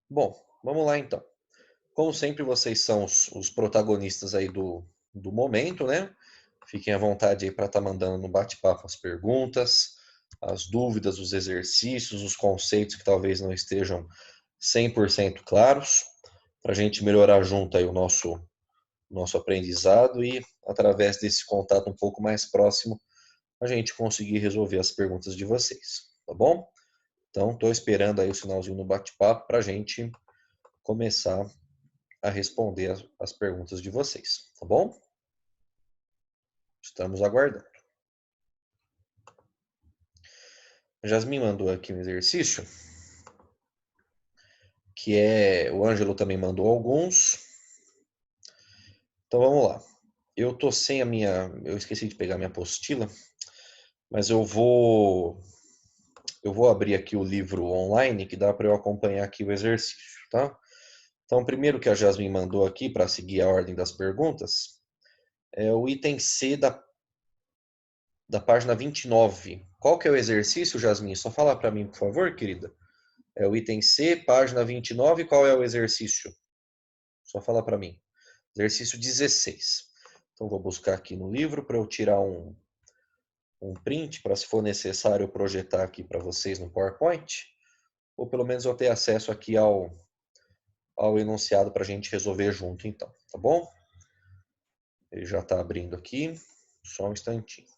Bom, vamos lá então. Como sempre, vocês são os protagonistas aí do momento, né? Fiquem à vontade aí para estar mandando no bate-papo as perguntas, as dúvidas, os exercícios, os conceitos que talvez não estejam 100% claros, para a gente melhorar junto aí o nosso aprendizado e, através desse contato um pouco mais próximo, a gente conseguir resolver as perguntas de vocês, tá bom? Então, estou esperando aí o sinalzinho no bate-papo para a gente começar a responder as perguntas de vocês, tá bom? Estamos aguardando. A Jasmine mandou aqui um exercício, que o Ângelo também mandou alguns. Então vamos lá. Eu tô sem eu esqueci de pegar minha apostila, mas eu vou abrir aqui o livro online que dá para eu acompanhar aqui o exercício, tá? Então, primeiro que a Jasmine mandou aqui para seguir a ordem das perguntas, é o item C da página 29. Qual que é o exercício, Jasmine? Só fala para mim, por favor, querida. É o item C, página 29. Qual é o exercício? Só fala para mim. Exercício 16. Então, vou buscar aqui no livro para eu tirar um print, para se for necessário projetar aqui para vocês no PowerPoint, ou pelo menos eu ter acesso aqui ao enunciado para a gente resolver junto, então, tá bom? Ele já está abrindo aqui, só um instantinho.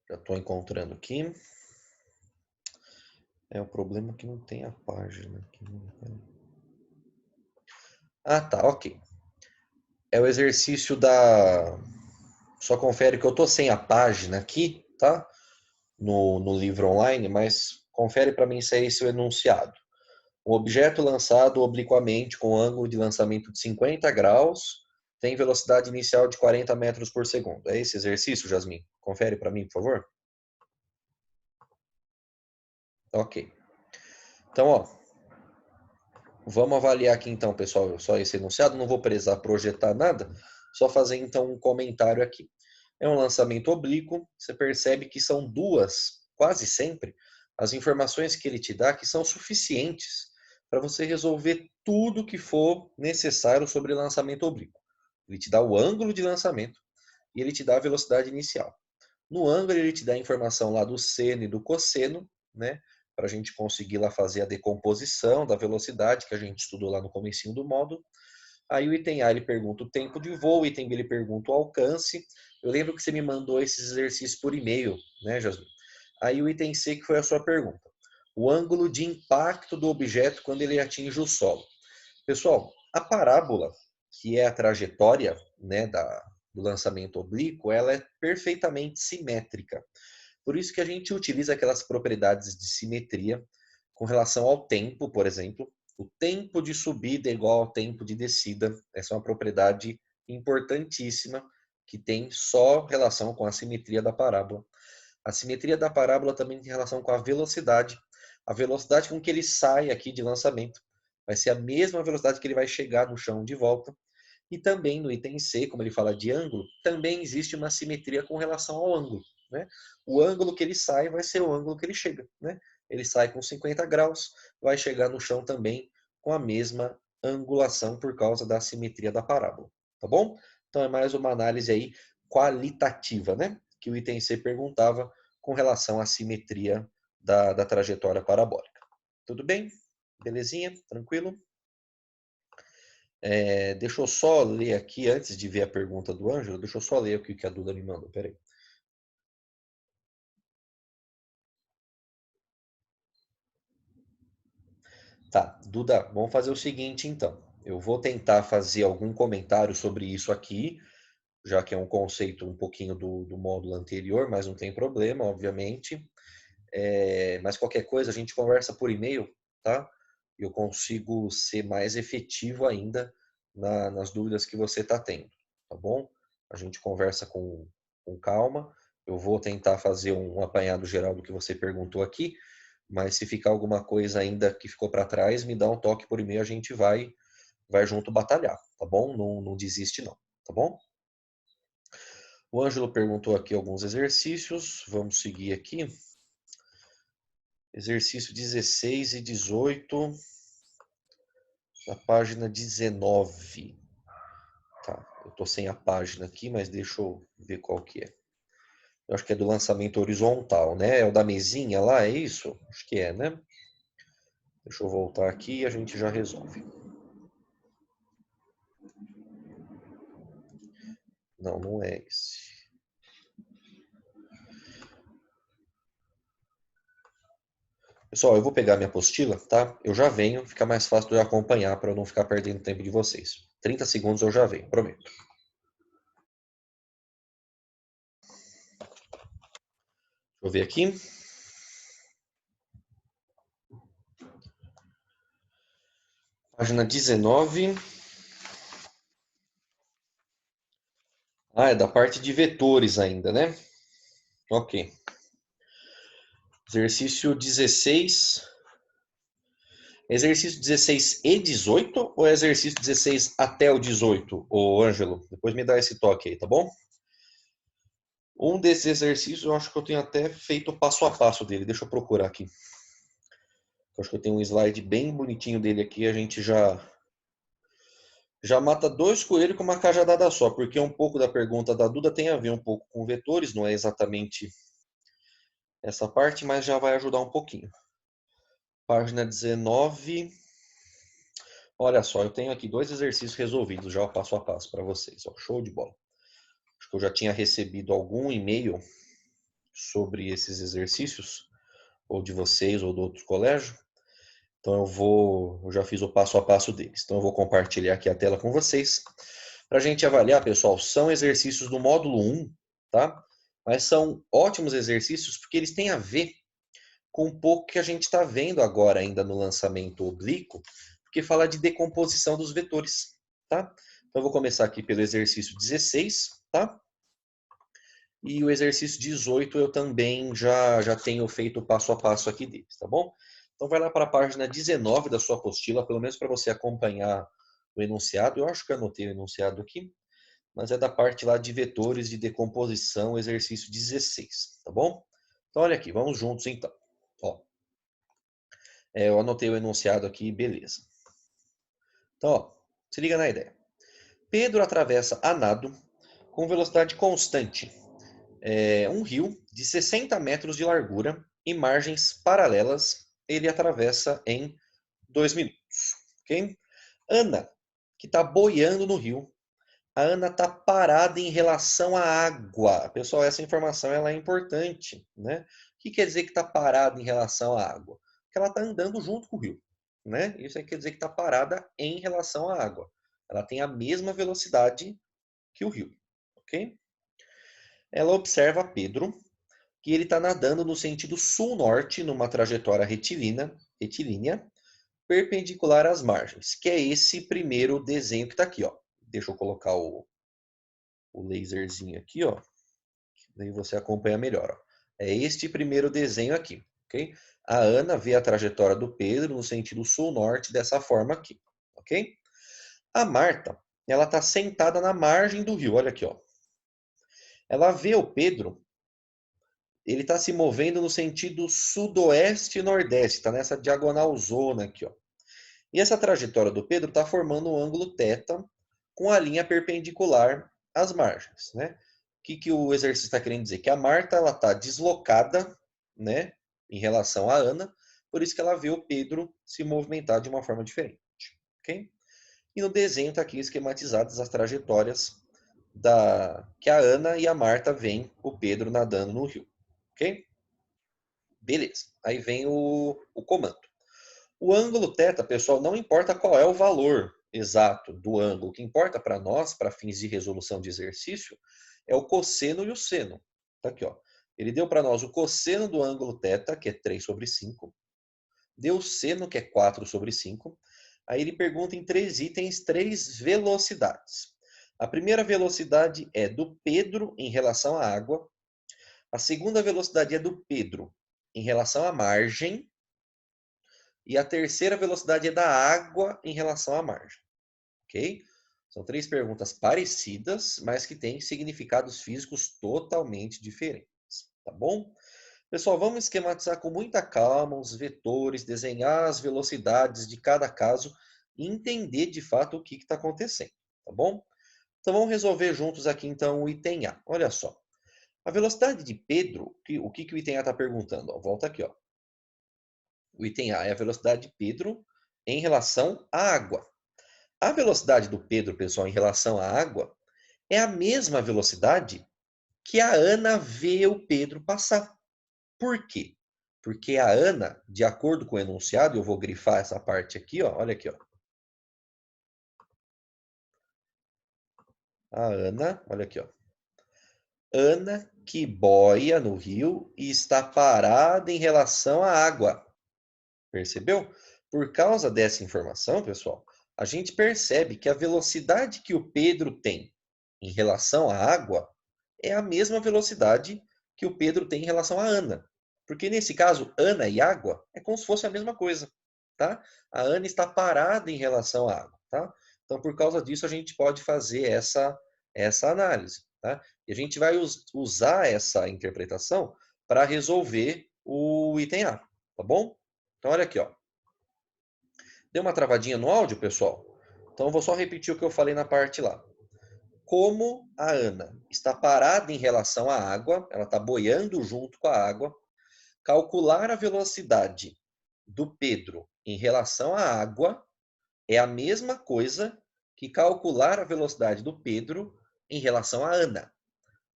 Já estou encontrando aqui. É o problema que não tem a página aqui. Ah, tá, ok. É o exercício da. Só confere que eu tô sem a página aqui, tá? No livro online, mas confere para mim se é esse o enunciado. Um objeto lançado obliquamente com ângulo de lançamento de 50 graus tem velocidade inicial de 40 metros por segundo. É esse exercício, Jasmine? Confere para mim, por favor. Ok. Então, ó, vamos avaliar aqui então, pessoal, só esse enunciado. Não vou precisar projetar nada, só fazer então um comentário aqui. É um lançamento oblíquo, você percebe que são duas, quase sempre, as informações que ele te dá que são suficientes para você resolver tudo que for necessário sobre lançamento oblíquo. Ele te dá o ângulo de lançamento e ele te dá a velocidade inicial. No ângulo, ele te dá a informação lá do seno e do cosseno, né? Para a gente conseguir lá fazer a decomposição da velocidade que a gente estudou lá no comecinho do módulo. Aí o item A ele pergunta o tempo de voo, o item B ele pergunta o alcance. Eu lembro que você me mandou esses exercícios por e-mail, né, Jasmine? Aí o item C que foi a sua pergunta. O ângulo de impacto do objeto quando ele atinge o solo. Pessoal, a parábola, que é a trajetória, né, do lançamento oblíquo, ela é perfeitamente simétrica. Por isso que a gente utiliza aquelas propriedades de simetria com relação ao tempo, por exemplo. O tempo de subida é igual ao tempo de descida. Essa é uma propriedade importantíssima que tem só relação com a simetria da parábola. A simetria da parábola também tem relação com a velocidade. A velocidade com que ele sai aqui de lançamento vai ser a mesma velocidade que ele vai chegar no chão de volta. E também no item C, como ele fala de ângulo, também existe uma simetria com relação ao ângulo. Né? O ângulo que ele sai vai ser o ângulo que ele chega. Né? Ele sai com 50 graus, vai chegar no chão também com a mesma angulação por causa da simetria da parábola. Tá bom? Então é mais uma análise aí qualitativa, né? Que o item C perguntava com relação à simetria da trajetória parabólica. Tudo bem? Belezinha? Tranquilo? Deixa eu só ler aqui, antes de ver a pergunta do Ângelo, deixa eu só ler o que a Duda me mandou. Peraí. Tá, Duda, vamos fazer o seguinte então. Eu vou tentar fazer algum comentário sobre isso aqui, já que é um conceito um pouquinho do módulo anterior, mas não tem problema, obviamente. Mas qualquer coisa a gente conversa por e-mail, tá? Eu consigo ser mais efetivo ainda nas dúvidas que você está tendo, tá bom? A gente conversa com com calma. Eu vou tentar fazer um apanhado geral do que você perguntou aqui, mas se ficar alguma coisa ainda que ficou para trás, me dá um toque por e-mail, a gente vai junto batalhar, tá bom? Não desiste não, tá bom? O Ângelo perguntou aqui alguns exercícios, vamos seguir aqui. Exercício 16 e 18, na página 19. Tá, eu tô sem a página aqui, mas deixa eu ver qual que é. Eu acho que é do lançamento horizontal, né? É o da mesinha lá, é isso? Acho que é, né? Deixa eu voltar aqui e a gente já resolve. Não, não é esse. Pessoal, eu vou pegar minha apostila, tá? Eu já venho, fica mais fácil de eu acompanhar para eu não ficar perdendo tempo de vocês. 30 segundos eu já venho, prometo. Deixa eu ver aqui. Página 19. Ah, é da parte de vetores ainda, né? Ok. Exercício 16. Exercício 16 e 18 ou é exercício 16 até o 18, ô Ângelo? Depois me dá esse toque aí, tá bom? Um desses exercícios eu acho que eu tenho até feito o passo a passo dele. Deixa eu procurar aqui. Eu acho que eu tenho um slide bem bonitinho dele aqui. A gente já mata dois coelhos com uma cajadada só, porque um pouco da pergunta da Duda tem a ver um pouco com vetores, não é exatamente essa parte, mas já vai ajudar um pouquinho. Página 19. Olha só, eu tenho aqui dois exercícios resolvidos já o passo a passo para vocês. Ó, show de bola. Acho que eu já tinha recebido algum e-mail sobre esses exercícios, ou de vocês ou do outro colégio. Então eu já fiz o passo a passo deles. Então eu vou compartilhar aqui a tela com vocês. Para a gente avaliar, pessoal, são exercícios do módulo 1, tá? Mas são ótimos exercícios porque eles têm a ver com um pouco que a gente está vendo agora ainda no lançamento oblíquo, porque fala de decomposição dos vetores, tá? Então eu vou começar aqui pelo exercício 16, tá? E o exercício 18 eu também já tenho feito o passo a passo aqui deles, tá bom? Então vai lá para a página 19 da sua apostila, pelo menos para você acompanhar o enunciado. Eu acho que eu anotei o enunciado aqui, mas é da parte lá de vetores de decomposição, exercício 16, tá bom? Então olha aqui, vamos juntos então. Ó, eu anotei o enunciado aqui, beleza. Então, ó, se liga na ideia. Pedro atravessa a nado com velocidade constante um rio de 60 metros de largura e margens paralelas. Ele atravessa em 2 minutos. Okay? Ana, que está boiando no rio, a Ana está parada em relação à água. Pessoal, essa informação ela é importante. Né? O que quer dizer que está parada em relação à água? Que ela está andando junto com o rio. Né? Isso aí quer dizer que está parada em relação à água. Ela tem a mesma velocidade que o rio. Ok? Ela observa Pedro, que ele está nadando no sentido sul-norte, numa trajetória retilínea, perpendicular às margens, que é esse primeiro desenho que está aqui. Ó. Deixa eu colocar o laserzinho aqui, ó. Daí você acompanha melhor. Ó. É este primeiro desenho aqui. Okay? A Ana vê a trajetória do Pedro no sentido sul-norte dessa forma aqui. Ok? A Marta, ela está sentada na margem do rio. Olha aqui, ó. Ela vê o Pedro, ele está se movendo no sentido sudoeste e nordeste, está nessa diagonal zona aqui, ó. E essa trajetória do Pedro está formando um ângulo θ com a linha perpendicular às margens, né? O que o exercício está querendo dizer? Que a Marta ela está deslocada, né, em relação à Ana, por isso que ela vê o Pedro se movimentar de uma forma diferente, ok? E no desenho está aqui esquematizadas as trajetórias que a Ana e a Marta veem o Pedro nadando no rio, ok? Beleza. Aí vem o comando. O ângulo θ, pessoal, não importa qual é o valor exato do ângulo. O que importa para nós, para fins de resolução de exercício, é o cosseno e o seno. Tá aqui, ó. Ele deu para nós o cosseno do ângulo θ, que é 3 sobre 5. Deu o seno, que é 4 sobre 5. Aí ele pergunta em 3 itens, 3 velocidades. A primeira velocidade é do Pedro em relação à água. A segunda velocidade é do Pedro em relação à margem. E a terceira velocidade é da água em relação à margem. Ok? São 3 perguntas parecidas, mas que têm significados físicos totalmente diferentes. Tá bom? Pessoal, vamos esquematizar com muita calma os vetores, desenhar as velocidades de cada caso e entender de fato o que está acontecendo. Tá bom? Então vamos resolver juntos aqui então o item A. Olha só. A velocidade de Pedro, o que o item A está perguntando? Ó, volta aqui, ó. O item A é a velocidade de Pedro em relação à água. A velocidade do Pedro, pessoal, em relação à água é a mesma velocidade que a Ana vê o Pedro passar. Por quê? Porque a Ana, de acordo com o enunciado, eu vou grifar essa parte aqui, ó, olha aqui, ó. A Ana, olha aqui, ó. Ana que boia no rio e está parada em relação à água. Percebeu? Por causa dessa informação, pessoal, a gente percebe que a velocidade que o Pedro tem em relação à água é a mesma velocidade que o Pedro tem em relação à Ana. Porque nesse caso, Ana e água é como se fosse a mesma coisa, tá? A Ana está parada em relação à água, tá? Então, por causa disso, a gente pode fazer essa análise, tá? E a gente vai usar essa interpretação para resolver o item A, tá bom? Então, olha aqui, ó. Deu uma travadinha no áudio, pessoal? Então, eu vou só repetir o que eu falei na parte lá. Como a Ana está parada em relação à água, ela está boiando junto com a água, calcular a velocidade do Pedro em relação à água é a mesma coisa que calcular a velocidade do Pedro em relação à Ana.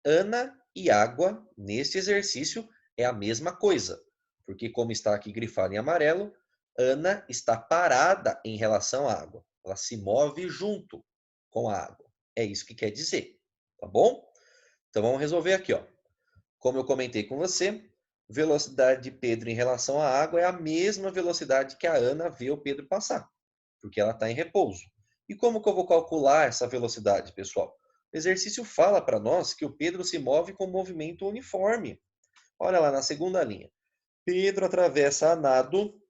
Ana e água, neste exercício, é a mesma coisa, porque como está aqui grifado em amarelo, Ana está parada em relação à água. Ela se move junto com a água. É isso que quer dizer, tá bom? Então vamos resolver aqui, ó. Como eu comentei com você, velocidade de Pedro em relação à água é a mesma velocidade que a Ana vê o Pedro passar, porque ela está em repouso. E como que eu vou calcular essa velocidade, pessoal? O exercício fala para nós que o Pedro se move com movimento uniforme. Olha lá na segunda linha. Pedro atravessa a nado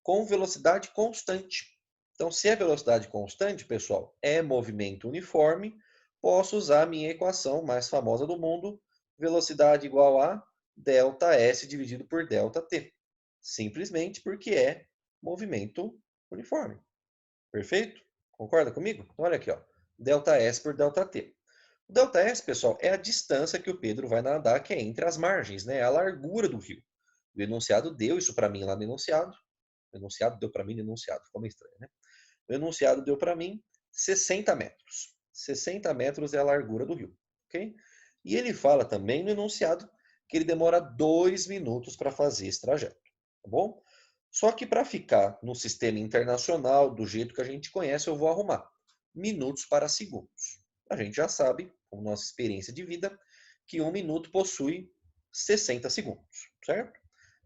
com velocidade constante. Então, se é velocidade constante, pessoal, é movimento uniforme, posso usar a minha equação mais famosa do mundo, velocidade igual a ΔS dividido por ΔT. Simplesmente porque é movimento uniforme. Perfeito? Concorda comigo? Então, olha aqui, ó. ΔS por ΔT. O ΔS, pessoal, é a distância que o Pedro vai nadar, que é entre as margens, né? É a largura do rio. O enunciado deu isso para mim lá no enunciado. O enunciado deu para mim no enunciado. Ficou meio estranho, né? O enunciado deu para mim 60 metros. 60 metros é a largura do rio. Ok? E ele fala também no enunciado que ele demora 2 minutos para fazer esse trajeto. Tá bom? Só que para ficar no sistema internacional, do jeito que a gente conhece, eu vou arrumar minutos para segundos. A gente já sabe, com nossa experiência de vida, que 1 minuto possui 60 segundos, certo?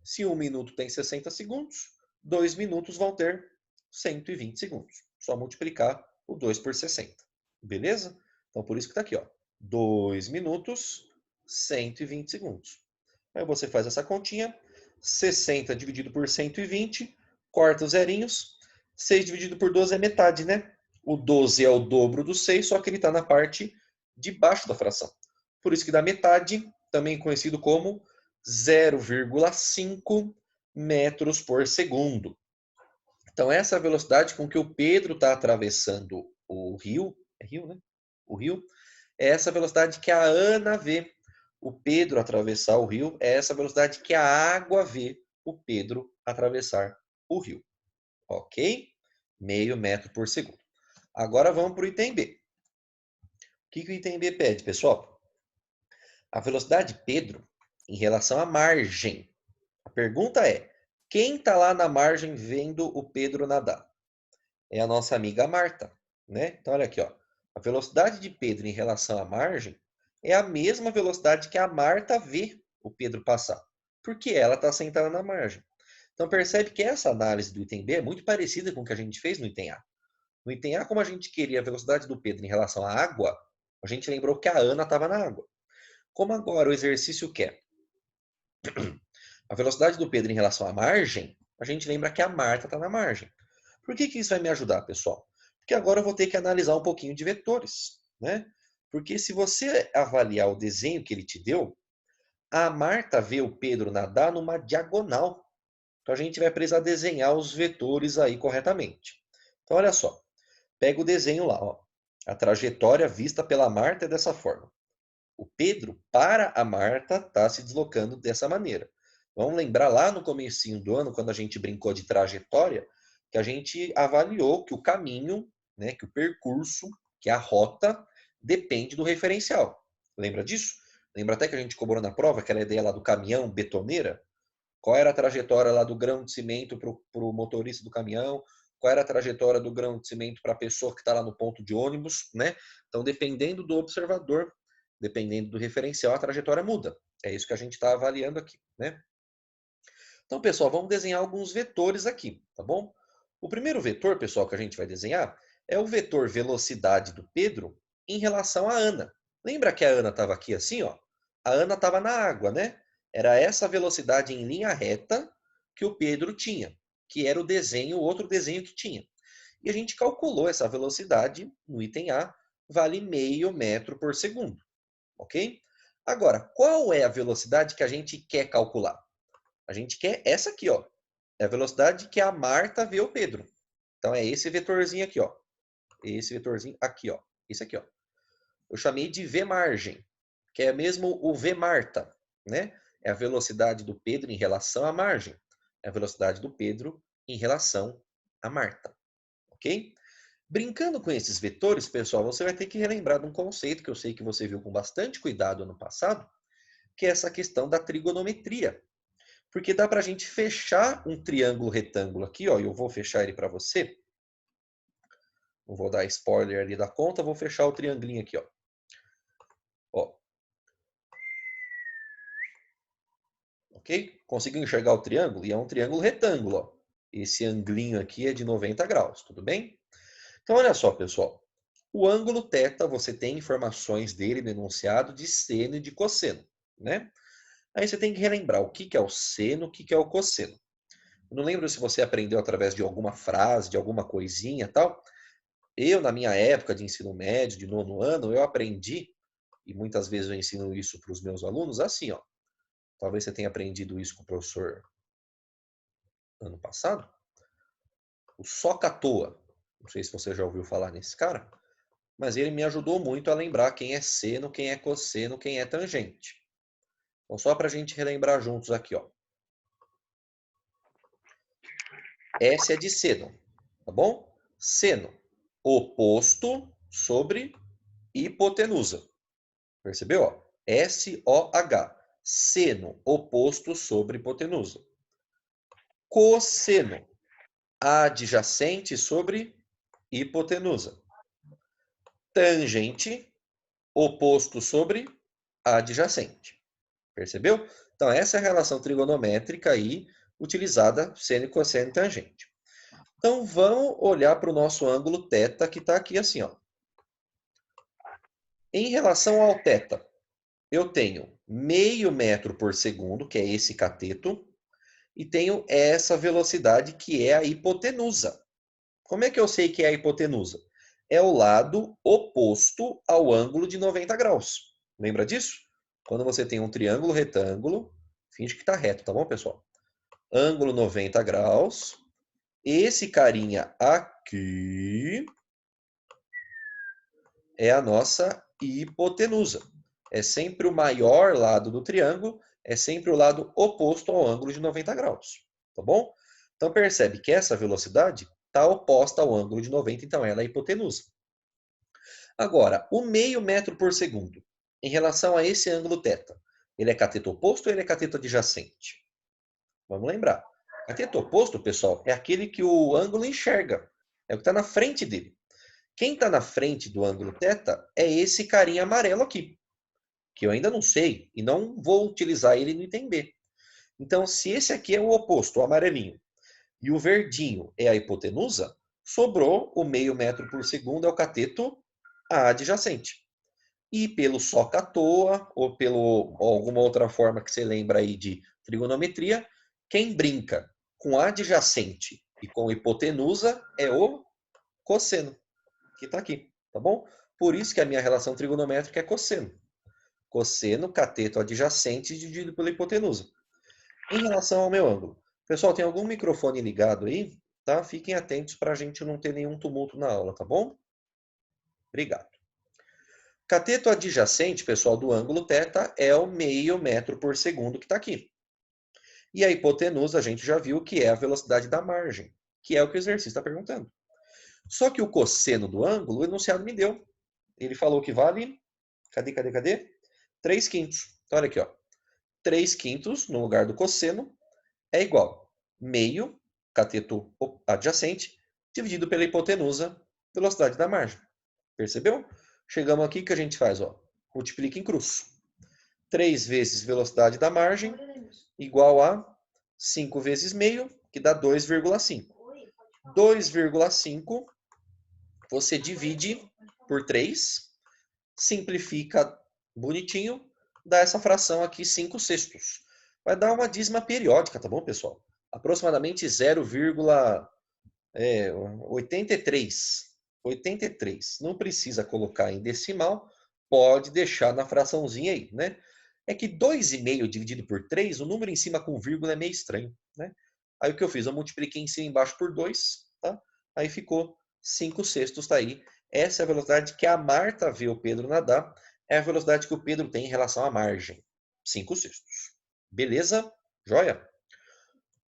Se 1 minuto tem 60 segundos, 2 minutos vão ter 120 segundos. Só multiplicar o 2 por 60. Beleza? Então, por isso que está aqui, ó. 2 minutos, 120 segundos. Aí você faz essa continha. 60 dividido por 120, corta os zerinhos. 6 dividido por 12 é metade, né? O 12 é o dobro do 6, só que ele está na parte de baixo da fração. Por isso que dá metade, também conhecido como 0,5 metros por segundo. Então, essa é a velocidade com que o Pedro está atravessando o rio. É rio, né? O rio. É essa velocidade que a Ana vê o Pedro atravessar o rio. É essa velocidade que a água vê o Pedro atravessar o rio. Ok? Meio metro por segundo. Agora vamos para o item B. O que o item B pede, pessoal? A velocidade de Pedro em relação à margem. A pergunta é, quem está lá na margem vendo o Pedro nadar? É a nossa amiga Marta, né? Então, olha aqui, ó. A velocidade de Pedro em relação à margem é a mesma velocidade que a Marta vê o Pedro passar, porque ela está sentada na margem. Então, percebe que essa análise do item B é muito parecida com o que a gente fez no item A. No item A, como a gente queria a velocidade do Pedro em relação à água, a gente lembrou que a Ana estava na água. Como agora o exercício quer a velocidade do Pedro em relação à margem, a gente lembra que a Marta está na margem. Por que isso vai me ajudar, pessoal? Porque agora eu vou ter que analisar um pouquinho de vetores, né? Porque se você avaliar o desenho que ele te deu, a Marta vê o Pedro nadar numa diagonal. Então a gente vai precisar desenhar os vetores aí corretamente. Então olha só, pega o desenho lá, ó. A trajetória vista pela Marta é dessa forma. O Pedro, para a Marta, está se deslocando dessa maneira. Vamos lembrar lá no comecinho do ano, quando a gente brincou de trajetória, que a gente avaliou que o caminho, né, que o percurso, que a rota, depende do referencial. Lembra disso? Lembra até que a gente cobrou na prova aquela ideia lá do caminhão betoneira? Qual era a trajetória lá do grão de cimento para o motorista do caminhão? Qual era a trajetória do grão de cimento para a pessoa que está lá no ponto de ônibus, né? Então, dependendo do observador, dependendo do referencial, a trajetória muda. É isso que a gente está avaliando aqui, né? Então, pessoal, vamos desenhar alguns vetores aqui, tá bom? O primeiro vetor, pessoal, que a gente vai desenhar é o vetor velocidade do Pedro em relação à Ana. Lembra que a Ana estava aqui assim, ó? A Ana estava na água, né? Era essa velocidade em linha reta que o Pedro tinha, que era o desenho, o outro desenho que tinha. E a gente calculou essa velocidade no item A, vale meio metro por segundo, ok? Agora, qual é a velocidade que a gente quer calcular? A gente quer essa aqui, ó. É a velocidade que a Marta vê o Pedro. Então é esse vetorzinho aqui, ó. Esse vetorzinho aqui, ó. Esse aqui, ó. Eu chamei de V margem, que é mesmo o V Marta, né? É a velocidade do Pedro em relação à margem. É a velocidade do Pedro em relação à Marta, ok? Brincando com esses vetores, pessoal, você vai ter que relembrar de um conceito que eu sei que você viu com bastante cuidado ano passado, que é essa questão da trigonometria. Porque dá para a gente fechar um triângulo retângulo aqui, ó, e eu vou fechar ele para você. Não vou dar spoiler ali da conta, vou fechar o triangulinho aqui, ó. Ó. Ok? Conseguiu enxergar o triângulo? E é um triângulo retângulo, ó. Esse anglinho aqui é de 90 graus, tudo bem? Então, olha só, pessoal. O ângulo θ, você tem informações dele no enunciado de seno e de cosseno, né? Aí você tem que relembrar o que é o seno, o que é o cosseno. Eu não lembro se você aprendeu através de alguma frase, de alguma coisinha tal. Eu, na minha época de ensino médio, de nono ano, eu aprendi, e muitas vezes eu ensino isso para os meus alunos, assim, ó. Talvez você tenha aprendido isso com o professor ano passado. O Soca-Toa. Não sei se você já ouviu falar nesse cara, mas ele me ajudou muito a lembrar quem é seno, quem é cosseno, quem é tangente. Então, só para a gente relembrar juntos aqui, ó. S é de seno, tá bom? Seno, oposto sobre hipotenusa. Percebeu? Ó? SOH. Seno, oposto sobre hipotenusa. Cosseno, adjacente sobre hipotenusa. Tangente, oposto sobre adjacente. Percebeu? Então, essa é a relação trigonométrica aí, utilizada seno, cosseno e tangente. Então, vamos olhar para o nosso ângulo θ, que está aqui assim, ó. Em relação ao θ, eu tenho meio metro por segundo, que é esse cateto, e tenho essa velocidade, que é a hipotenusa. Como é que eu sei que é a hipotenusa? É o lado oposto ao ângulo de 90 graus. Lembra disso? Quando você tem um triângulo retângulo, finge que está reto, tá bom, pessoal? Ângulo 90 graus. Esse carinha aqui é a nossa hipotenusa. É sempre o maior lado do triângulo, é sempre o lado oposto ao ângulo de 90 graus. Tá bom? Então percebe que essa velocidade está oposta ao ângulo de 90, então ela é a hipotenusa. Agora, o meio metro por segundo, em relação a esse ângulo θ, ele é cateto oposto ou ele é cateto adjacente? Vamos lembrar. Cateto oposto, pessoal, é aquele que o ângulo enxerga. É o que está na frente dele. Quem está na frente do ângulo θ é esse carinha amarelo aqui, que eu ainda não sei e não vou utilizar ele no item B. Então, se esse aqui é o oposto, o amarelinho, e o verdinho é a hipotenusa, Sobrou o meio metro por segundo, é o cateto adjacente. E pelo soca à toa, ou pelo alguma outra forma que você lembra aí de trigonometria, quem brinca com adjacente e com hipotenusa é o cosseno, que está aqui, tá bom? Por isso que a minha relação trigonométrica é cosseno. Cosseno, cateto adjacente dividido pela hipotenusa. Em relação ao meu ângulo. Pessoal, tem algum microfone ligado aí? Tá? Fiquem atentos para a gente não ter nenhum tumulto na aula, tá bom? Obrigado. Cateto adjacente, pessoal, do ângulo θ é o meio metro por segundo que está aqui. E a hipotenusa a gente já viu que é a velocidade da margem, que é o que o exercício está perguntando. Só que o cosseno do ângulo, o enunciado me deu. Ele falou que vale... Cadê? 3 quintos. Então, olha aqui, ó. 3 quintos no lugar do cosseno é igual meio, cateto adjacente, dividido pela hipotenusa, velocidade da margem. Percebeu? Chegamos aqui, que a gente faz? Ó, multiplica em cruz. 3 vezes velocidade da margem, igual a 5 vezes meio, que dá 2,5. 2,5 você divide por 3, simplifica bonitinho, dá essa fração aqui, 5 sextos. Vai dar uma dízima periódica, tá bom, pessoal? Aproximadamente 0,83. 83. Não precisa colocar em decimal, pode deixar na fraçãozinha aí, né? É que 2,5 dividido por 3, o número em cima com vírgula é meio estranho, né? Aí o que eu fiz? Eu multipliquei em cima e embaixo por 2, tá? Aí ficou 5 sextos, tá aí. Essa é a velocidade que a Marta vê o Pedro nadar, é a velocidade que o Pedro tem em relação à margem. 5 sextos. Beleza? Joia?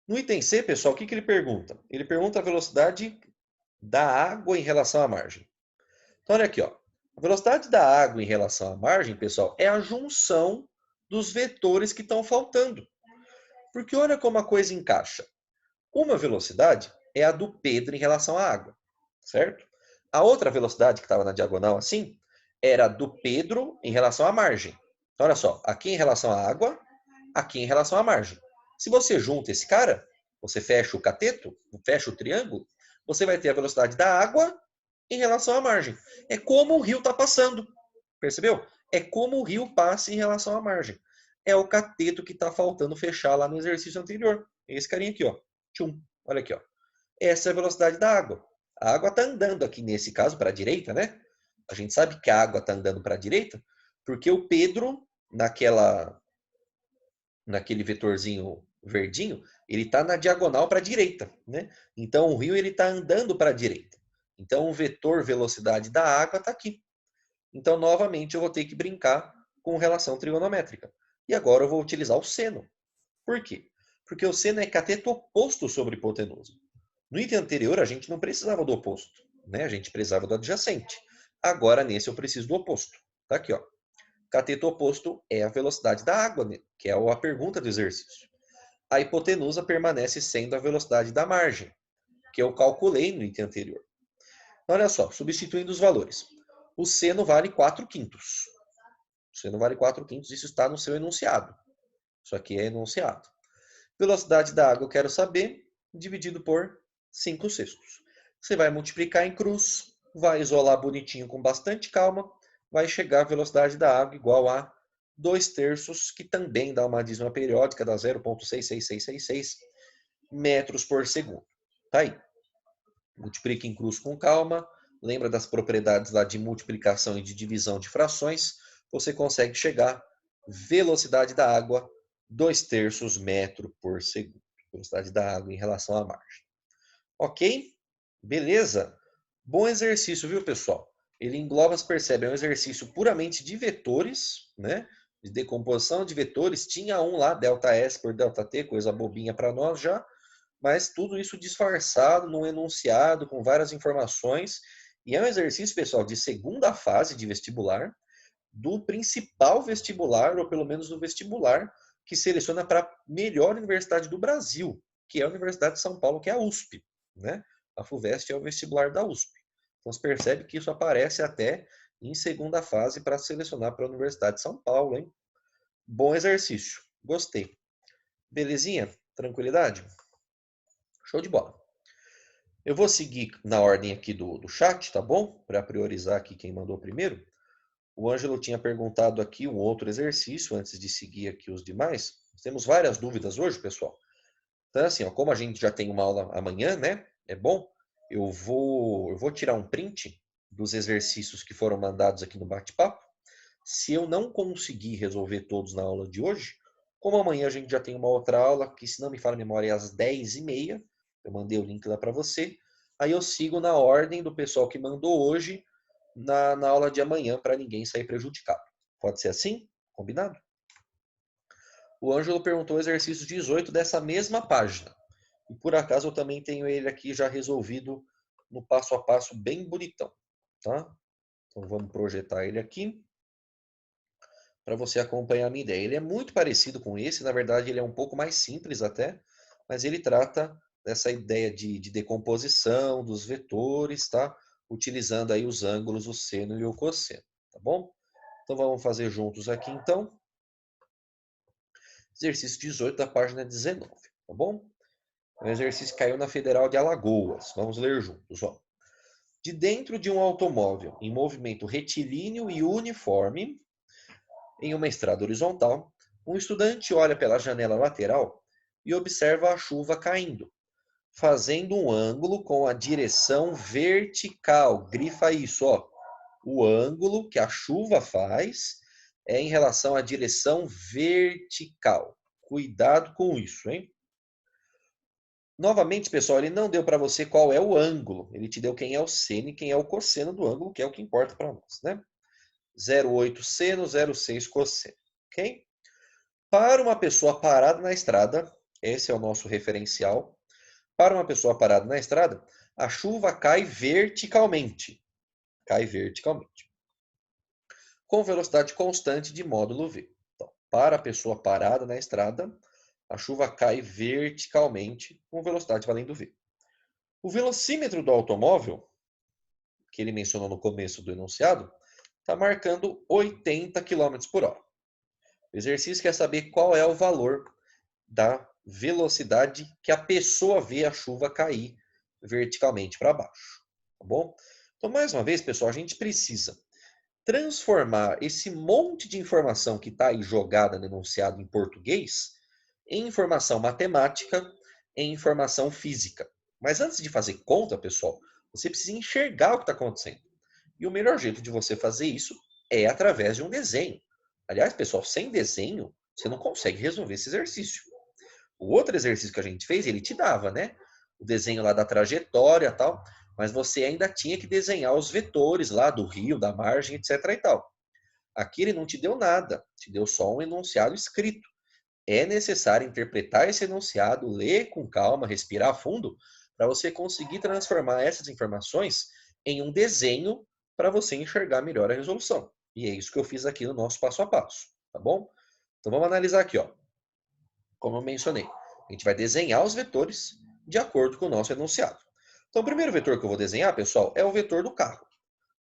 No item C, pessoal, o que ele pergunta? Ele pergunta a velocidade da água em relação à margem. Então, olha aqui, ó. A velocidade da água em relação à margem, pessoal, é a junção dos vetores que estão faltando. Porque olha como a coisa encaixa. Uma velocidade é a do Pedro em relação à água, certo? A outra velocidade que estava na diagonal assim, era do Pedro em relação à margem. Então, olha só, aqui em relação à água, aqui em relação à margem. Se você junta esse cara, você fecha o cateto, fecha o triângulo, você vai ter a velocidade da água em relação à margem. É como o rio está passando. Percebeu? É como o rio passa em relação à margem. É o cateto que está faltando fechar lá no exercício anterior. Esse carinha aqui, ó. Tchum. Olha aqui, ó. Essa é a velocidade da água. A água está andando aqui, nesse caso, para a direita, né? A gente sabe que a água está andando para a direita porque o Pedro, naquele vetorzinho verdinho, ele está na diagonal para a direita, né? Então o rio ele está andando para a direita. Então o vetor velocidade da água está aqui. Então novamente eu vou ter que brincar com relação trigonométrica. E agora eu vou utilizar o seno. Por quê? Porque o seno é cateto oposto sobre hipotenusa. No item anterior a gente não precisava do oposto, né? A gente precisava do adjacente. Agora nesse eu preciso do oposto. Tá aqui, ó. Cateto oposto é a velocidade da água, né? Que é a pergunta do exercício. A hipotenusa permanece sendo a velocidade da margem, que eu calculei no item anterior. Então, olha só, substituindo os valores. O seno vale 4 quintos. O seno vale 4 quintos, isso está no seu enunciado. Isso aqui é enunciado. Velocidade da água eu quero saber, dividido por 5 sextos. Você vai multiplicar em cruz, vai isolar bonitinho com bastante calma, vai chegar a velocidade da água igual a 2 terços, que também dá uma dízima periódica, dá 0,66666 metros por segundo. Tá aí. Multiplica em cruz com calma. Lembra das propriedades lá de multiplicação e de divisão de frações. Você consegue chegar velocidade da água 2 terços metro por segundo. Velocidade da água em relação à margem. Ok? Beleza? Bom exercício, viu, pessoal? Ele engloba, se percebe, é um exercício puramente de vetores, né? De decomposição de vetores. Tinha um lá, ΔS por ΔT, coisa bobinha para nós já, mas tudo isso disfarçado num enunciado com várias informações. E é um exercício, pessoal, de segunda fase de vestibular, do principal vestibular, ou pelo menos do vestibular, que seleciona para a melhor universidade do Brasil, que é a Universidade de São Paulo, que é a USP, né? A FUVEST é o vestibular da USP. Então, você percebe que isso aparece até em segunda fase para selecionar para a Universidade de São Paulo, hein? Bom exercício. Gostei. Belezinha? Tranquilidade? Show de bola. Eu vou seguir na ordem aqui do chat, tá bom? Para priorizar aqui quem mandou primeiro. O Ângelo tinha perguntado aqui um outro exercício antes de seguir aqui os demais. Temos várias dúvidas hoje, pessoal. Então, assim, ó, como a gente já tem uma aula amanhã, né? É bom. Eu vou tirar um print dos exercícios que foram mandados aqui no bate-papo. Se eu não conseguir resolver todos na aula de hoje, como amanhã a gente já tem uma outra aula, que se não me falha a memória é às 10h30, eu mandei o link lá para você, aí eu sigo na ordem do pessoal que mandou hoje na aula de amanhã, para ninguém sair prejudicado. Pode ser assim? Combinado? O Ângelo perguntou o exercício 18 dessa mesma página. E por acaso eu também tenho ele aqui já resolvido no passo a passo bem bonitão, tá? Então vamos projetar ele aqui para você acompanhar a minha ideia. Ele é muito parecido com esse, na verdade ele é um pouco mais simples até, mas ele trata dessa ideia de decomposição dos vetores, tá? Utilizando aí os ângulos, o seno e o cosseno, tá bom? Então vamos fazer juntos aqui então. Exercício 18 da página 19, tá bom? O exercício caiu na Federal de Alagoas. Vamos ler juntos, ó. De dentro de um automóvel em movimento retilíneo e uniforme, em uma estrada horizontal, um estudante olha pela janela lateral e observa a chuva caindo, fazendo um ângulo com a direção vertical. Grifa isso, ó. O ângulo que a chuva faz é em relação à direção vertical. Cuidado com isso, hein? Novamente, pessoal, ele não deu para você qual é o ângulo. Ele te deu quem é o seno e quem é o cosseno do ângulo, que é o que importa para nós, né? 0,8 seno, 0,6 cosseno, ok? Para uma pessoa parada na estrada, esse é o nosso referencial. Para uma pessoa parada na estrada, a chuva cai verticalmente. Cai verticalmente. Com velocidade constante de módulo V. Então, para a pessoa parada na estrada, a chuva cai verticalmente com velocidade valendo V. O velocímetro do automóvel, que ele mencionou no começo do enunciado, está marcando 80 km por hora. O exercício quer saber qual é o valor da velocidade que a pessoa vê a chuva cair verticalmente para baixo. Tá bom? Então, mais uma vez, pessoal, a gente precisa transformar esse monte de informação que está aí jogada no enunciado em português em informação matemática, em informação física. Mas antes de fazer conta, pessoal, você precisa enxergar o que está acontecendo. E o melhor jeito de você fazer isso é através de um desenho. Aliás, pessoal, sem desenho, você não consegue resolver esse exercício. O outro exercício que a gente fez, ele te dava, né? O desenho lá da trajetória e tal, mas você ainda tinha que desenhar os vetores lá do rio, da margem, etc e tal. Aqui ele não te deu nada, te deu só um enunciado escrito. É necessário interpretar esse enunciado, ler com calma, respirar fundo, para você conseguir transformar essas informações em um desenho para você enxergar melhor a resolução. E é isso que eu fiz aqui no nosso passo a passo, tá bom? Então vamos analisar aqui, ó. Como eu mencionei, a gente vai desenhar os vetores de acordo com o nosso enunciado. Então o primeiro vetor que eu vou desenhar, pessoal, é o vetor do carro.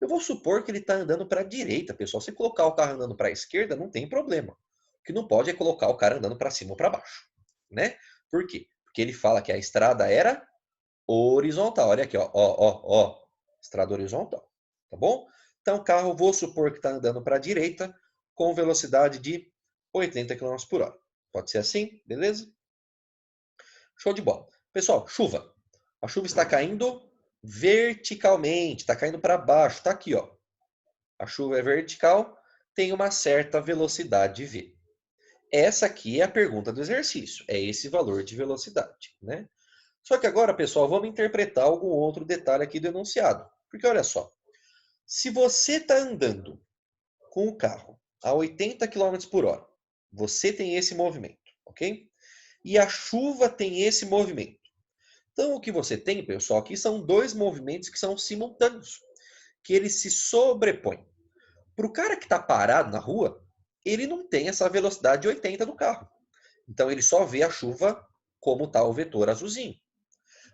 Eu vou supor que ele está andando para a direita, pessoal. Se colocar o carro andando para a esquerda, não tem problema. O que não pode é colocar o cara andando para cima ou para baixo, né? Por quê? Porque ele fala que a estrada era horizontal. Olha aqui, ó, estrada horizontal, tá bom? Então, o carro, vou supor que está andando para a direita com velocidade de 80 km por hora. Pode ser assim, beleza? Show de bola. Pessoal, chuva. A chuva está caindo verticalmente, está caindo para baixo, está aqui, ó. A chuva é vertical, tem uma certa velocidade v. Essa aqui é a pergunta do exercício, é esse valor de velocidade, né? Só que agora, pessoal, vamos interpretar algum outro detalhe aqui do enunciado. Porque olha só, se você está andando com o carro a 80 km por hora, você tem esse movimento, ok? E a chuva tem esse movimento. Então, o que você tem, pessoal, aqui são dois movimentos que são simultâneos, que eles se sobrepõem. Para o cara que está parado na rua, ele não tem essa velocidade de 80 do carro. Então ele só vê a chuva como está o vetor azulzinho.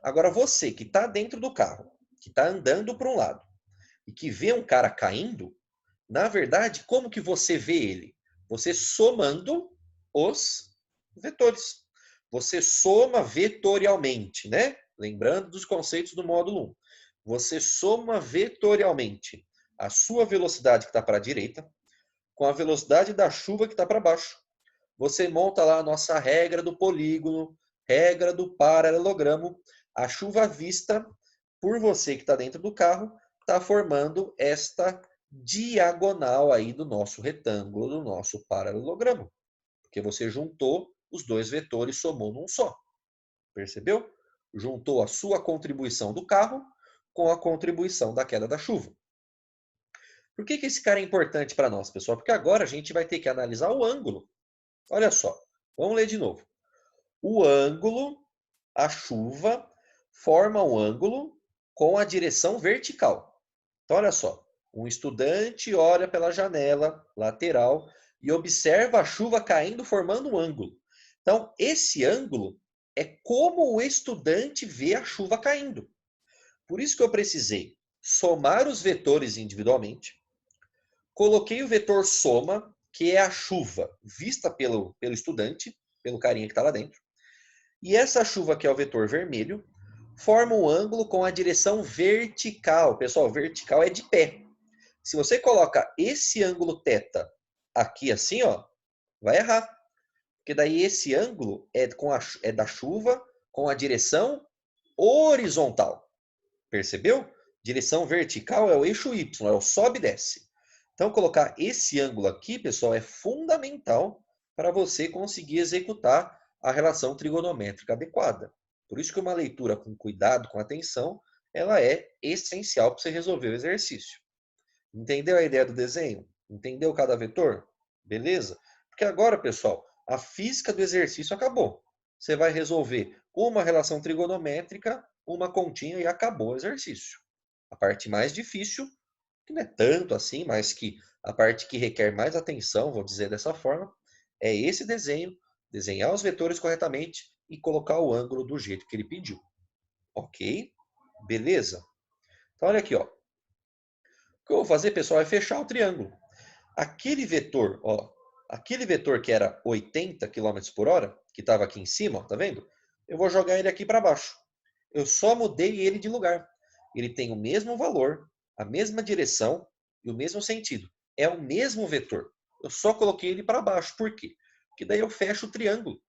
Agora você que está dentro do carro, que está andando para um lado e que vê um cara caindo, na verdade, como que você vê ele? Você somando os vetores. Você soma vetorialmente, né? lembrando dos conceitos do módulo 1. Você soma vetorialmente a sua velocidade que está para a direita com a velocidade da chuva que está para baixo. Você monta lá a nossa regra do polígono, regra do paralelogramo. A chuva vista por você que está dentro do carro está formando esta diagonal aí do nosso retângulo, do nosso paralelogramo. Porque você juntou os dois vetores, somou num só. Percebeu? Juntou a sua contribuição do carro com a contribuição da queda da chuva. Por que esse cara é importante para nós, pessoal? Porque agora a gente vai ter que analisar o ângulo. Olha só, vamos ler de novo. O ângulo, a chuva, forma um ângulo com a direção vertical. Então, olha só, um estudante olha pela janela lateral e observa a chuva caindo, formando um ângulo. Então, esse ângulo é como o estudante vê a chuva caindo. Por isso que eu precisei somar os vetores individualmente. Coloquei o vetor soma, que é a chuva vista pelo estudante, pelo carinha que está lá dentro. E essa chuva, que é o vetor vermelho, forma um ângulo com a direção vertical. Pessoal, vertical é de pé. Se você coloca esse ângulo θ aqui assim, ó, vai errar. Porque daí esse ângulo é da chuva com a direção horizontal. Percebeu? Direção vertical é o eixo Y, é o sobe e desce. Então, colocar esse ângulo aqui, pessoal, é fundamental para você conseguir executar a relação trigonométrica adequada. Por isso que uma leitura com cuidado, com atenção, ela é essencial para você resolver o exercício. Entendeu a ideia do desenho? Entendeu cada vetor? Beleza? Porque agora, pessoal, a física do exercício acabou. Você vai resolver uma relação trigonométrica, uma continha e acabou o exercício. A parte mais difícil, que não é tanto assim, mas que a parte que requer mais atenção, vou dizer dessa forma, é esse desenho, desenhar os vetores corretamente e colocar o ângulo do jeito que ele pediu. Ok? Beleza? Então, olha aqui, ó. O que eu vou fazer, pessoal, é fechar o triângulo. Aquele vetor, ó, aquele vetor que era 80 km por hora, que estava aqui em cima, ó, tá vendo? Eu vou jogar ele aqui para baixo. Eu só mudei ele de lugar. Ele tem o mesmo valor, a mesma direção e o mesmo sentido. É o mesmo vetor. Eu só coloquei ele para baixo. Por quê? Porque daí eu fecho o triângulo.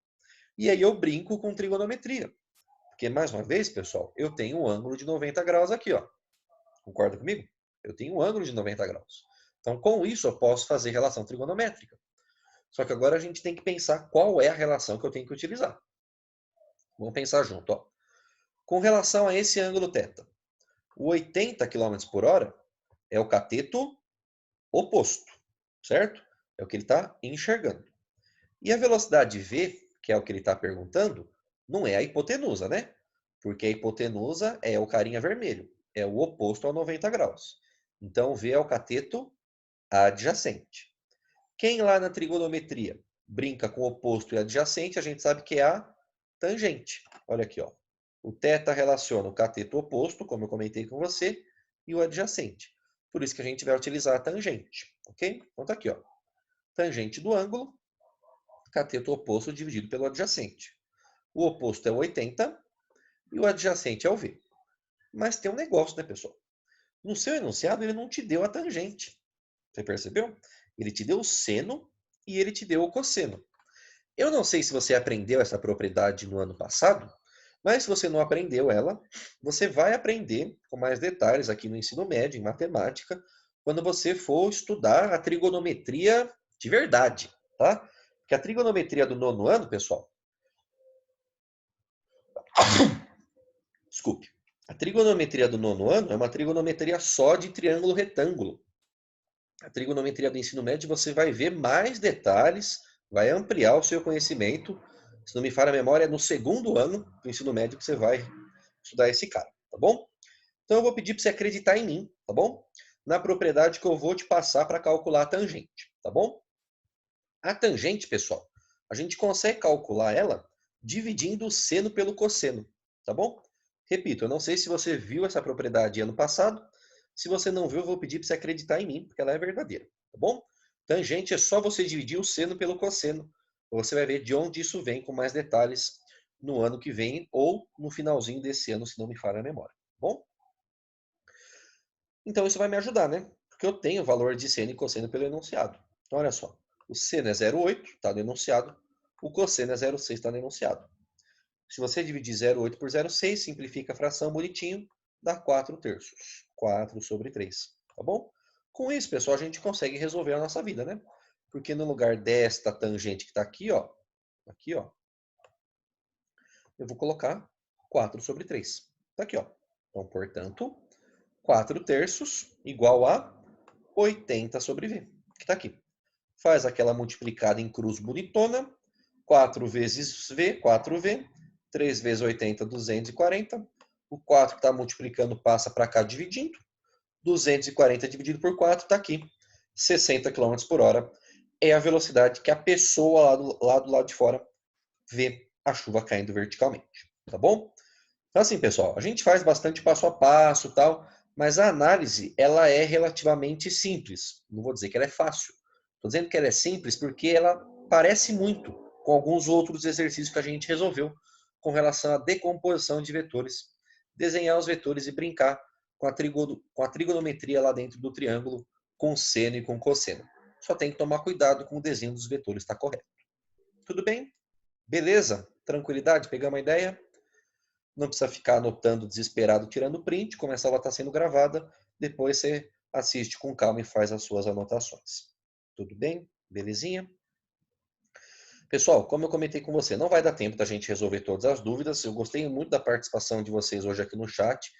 E aí eu brinco com trigonometria. Porque, mais uma vez, pessoal, eu tenho um ângulo de 90 graus aqui, ó. Concorda comigo? Eu tenho um ângulo de 90 graus. Então, com isso, eu posso fazer relação trigonométrica. Só que agora a gente tem que pensar qual é a relação que eu tenho que utilizar. Vamos pensar junto, ó. Com relação a esse ângulo θ, o 80 km por hora é o cateto oposto, certo? É o que ele está enxergando. E a velocidade v, que é o que ele está perguntando, não é a hipotenusa, né? Porque a hipotenusa é o carinha vermelho, é o oposto ao 90 graus. Então, v é o cateto adjacente. Quem lá na trigonometria brinca com o oposto e adjacente, a gente sabe que é a tangente. Olha aqui, ó. O θ relaciona o cateto oposto, como eu comentei com você, e o adjacente. Por isso que a gente vai utilizar a tangente, ok? Então tá aqui, ó. Tangente do ângulo, cateto oposto dividido pelo adjacente. O oposto é o 80 e o adjacente é o v. Mas tem um negócio, né, pessoal? No seu enunciado, ele não te deu a tangente. Você percebeu? Ele te deu o seno e ele te deu o cosseno. Eu não sei se você aprendeu essa propriedade no ano passado, mas se você não aprendeu ela, você vai aprender com mais detalhes aqui no ensino médio, em matemática, quando você for estudar a trigonometria de verdade, tá? Porque a trigonometria do nono ano, pessoal... Desculpe. A trigonometria do nono ano é uma trigonometria só de triângulo retângulo. A trigonometria do ensino médio você vai ver mais detalhes, vai ampliar o seu conhecimento. Se não me falha a memória, é no segundo ano do ensino médio que você vai estudar esse cara, tá bom? Então eu vou pedir para você acreditar em mim, tá bom? Na propriedade que eu vou te passar para calcular a tangente, tá bom? A tangente, pessoal, a gente consegue calcular ela dividindo o seno pelo cosseno, tá bom? Repito, eu não sei se você viu essa propriedade ano passado. Se você não viu, eu vou pedir para você acreditar em mim, porque ela é verdadeira, tá bom? Tangente é só você dividir o seno pelo cosseno. Você vai ver de onde isso vem com mais detalhes no ano que vem ou no finalzinho desse ano, se não me falha a memória. Bom? Então isso vai me ajudar, né? Porque eu tenho o valor de seno e cosseno pelo enunciado. Então olha só, o seno é 0,8, está no enunciado. O cosseno é 0,6, está no enunciado. Se você dividir 0,8 por 0,6, simplifica a fração bonitinho, dá 4 terços. 4 sobre 3, tá bom? Com isso, pessoal, a gente consegue resolver a nossa vida, né? Porque no lugar desta tangente que está aqui, ó, eu vou colocar 4 sobre 3. Tá aqui, ó. Então, portanto, 4 terços igual a 80 sobre V, que está aqui. Faz aquela multiplicada em cruz bonitona. 4 vezes V, 4V. 3 vezes 80, 240. O 4 que está multiplicando passa para cá dividindo. 240 dividido por 4 está aqui. 60 km por hora é a velocidade que a pessoa lá do lado de fora vê a chuva caindo verticalmente. Tá bom? Então assim, pessoal, a gente faz bastante passo a passo, tal, mas a análise ela é relativamente simples. Não vou dizer que ela é fácil. Estou dizendo que ela é simples porque ela parece muito com alguns outros exercícios que a gente resolveu com relação à decomposição de vetores. Desenhar os vetores e brincar com a trigonometria lá dentro do triângulo, com seno e com cosseno. Só tem que tomar cuidado com o desenho dos vetores, está correto. Tudo bem? Beleza? Tranquilidade? Pegamos uma ideia? Não precisa ficar anotando desesperado, tirando print, como essa aula está sendo gravada, depois você assiste com calma e faz as suas anotações. Tudo bem? Belezinha? Pessoal, como eu comentei com você, não vai dar tempo da gente resolver todas as dúvidas. Eu gostei muito da participação de vocês hoje aqui no chat.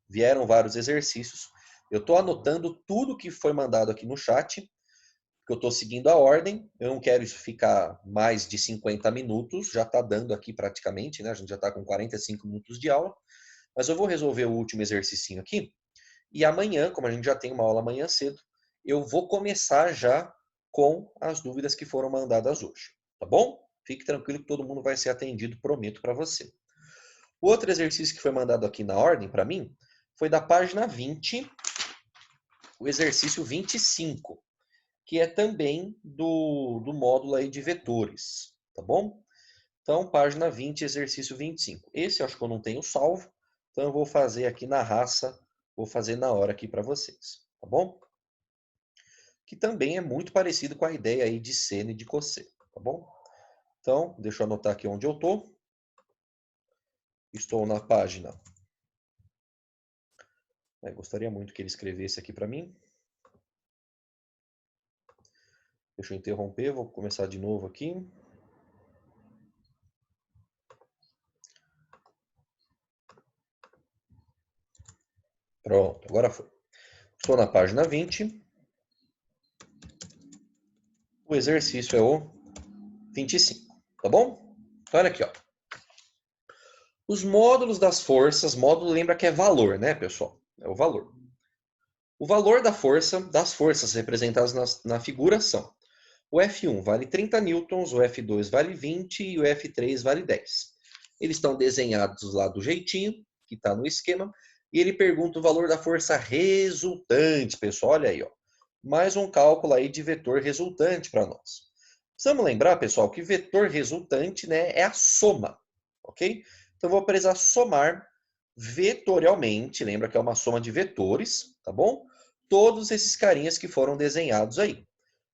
Vieram vários exercícios. Eu estou anotando tudo que foi mandado aqui no chat, porque eu estou seguindo a ordem. Eu não quero isso ficar mais de 50 minutos. Já está dando aqui praticamente, né? A gente já está com 45 minutos de aula. Mas eu vou resolver o último exercício aqui. E amanhã, como a gente já tem uma aula amanhã cedo, eu vou começar já com as dúvidas que foram mandadas hoje. Tá bom? Fique tranquilo que todo mundo vai ser atendido, prometo para você. O outro exercício que foi mandado aqui na ordem para mim foi da página 20, o exercício 25, que é também do módulo aí de vetores. Tá bom? Então, página 20, exercício 25. Esse eu acho que eu não tenho salvo, então eu vou fazer aqui na raça, vou fazer na hora aqui para vocês, tá bom? Que também é muito parecido com a ideia aí de seno e de cosseno, tá bom? Então, deixa eu anotar aqui onde eu estou. Estou na página. Gostaria muito que ele escrevesse aqui para mim. Deixa eu interromper, vou começar de novo aqui. Pronto, agora foi. Estou na página 20. O exercício é o 25, tá bom? Então, olha aqui, ó. Os módulos das forças, módulo lembra que é valor, né, pessoal? É o valor. O valor da força, das forças representadas na figura são: o F1 vale 30 newtons, o F2 vale 20 e o F3 vale 10. Eles estão desenhados lá do jeitinho, que está no esquema, e ele pergunta o valor da força resultante, pessoal, olha aí, ó. Mais um cálculo aí de vetor resultante para nós. Precisamos lembrar, pessoal, que vetor resultante, né, é a soma, ok? Então, vou precisar somar vetorialmente, lembra que é uma soma de vetores, tá bom? Todos esses carinhas que foram desenhados aí.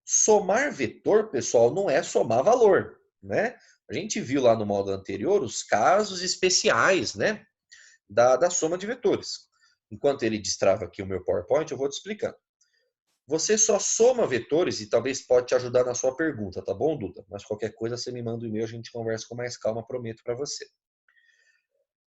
Somar vetor, pessoal, não é somar valor, né? A gente viu lá no módulo anterior os casos especiais, né, da soma de vetores. Enquanto ele destrava aqui o meu PowerPoint, eu vou te explicando. Você só soma vetores e talvez pode te ajudar na sua pergunta, tá bom, Duda? Mas qualquer coisa você me manda um e-mail, a gente conversa com mais calma, prometo para você.